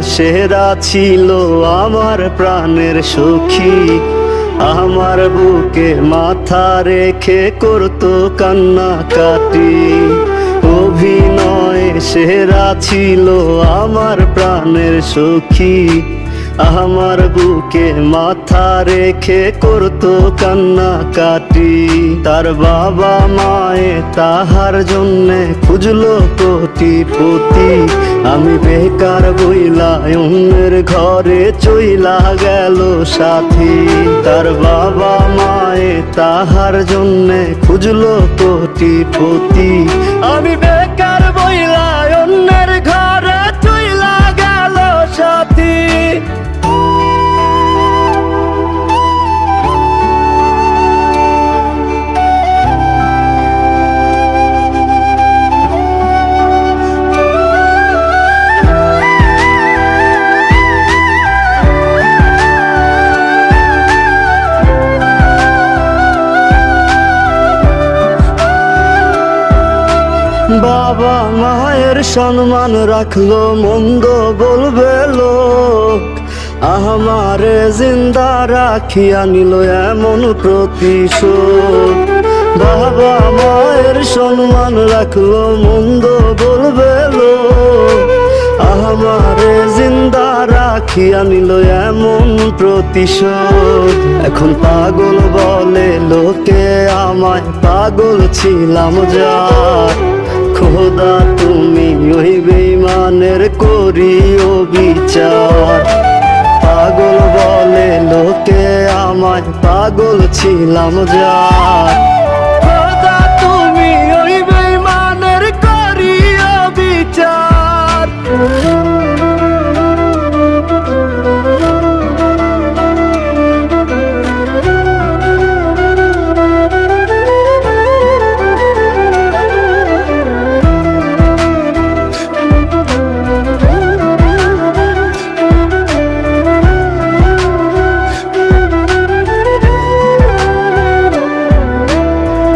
সেরা ছিল আমার প্রাণের সখী। আমার বুকে মাথা রেখে করতো কান্নাকাটি। অভিনয়ে সেরা ছিল আমার প্রাণের সখী। আমার বুকে মাথা রেখে করতো কান্নাকাটি। তার বাবা মায়ে তাহার জন্যে খুঁজলো কোটিপতি। আমি বেকার বইলা অন্যের ঘরে চইলা গেল সাথী। তার বাবা মায়ে তাহার জন্যে খুঁজলো কোটিপতি। আমি বেকার বইলা অন্যের ঘরে চইলা গেল সাথী। বাবা মায়ের সম্মান রাখলো, মন্দ বলবে লোক। আমারে জিন্দা রাখিয়া নিল এমন প্রতিশোধ। বাবা মায়ের সম্মান রাখলো, মন্দ বলবে লোক। আমারে জিন্দা রাখিয়া নিল এমন প্রতিশোধ। এখন পাগল বলে লোকে আমায়, পাগল ছিলাম যার। খোদা তুমি ওই বেঈমানের করিও বিচার। পাগল বলে লোকে আমায়, পাগল ছিলাম যার। খোদা তুমি ওই বেঈমানের করিও বিচার।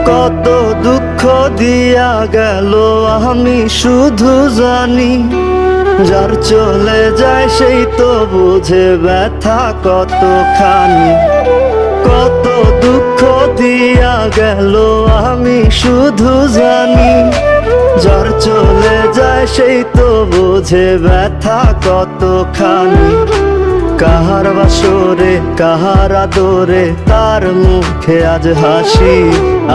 কত দুঃখ দিয়া গেল আমি শুধু জানি। যার চলে যায় সেই তো বুঝে ব্যথা কতখানি। কত দুঃখ দিয়া গেল আমি শুধু জানি। যার চলে যায় সেই তো বুঝে ব্যথা কতখানি। কাহার বাসরে কাহার আদরে তার মুখে আজ হাসি।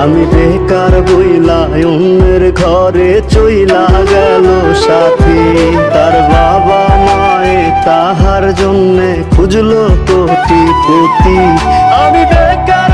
আমি বেকার বইলা অন্যের ঘরে চইলা গেল সাথী। তার বাবা মায়ে তাহার জন্যে খুঁজলো কোটিপতি। আমি বেকার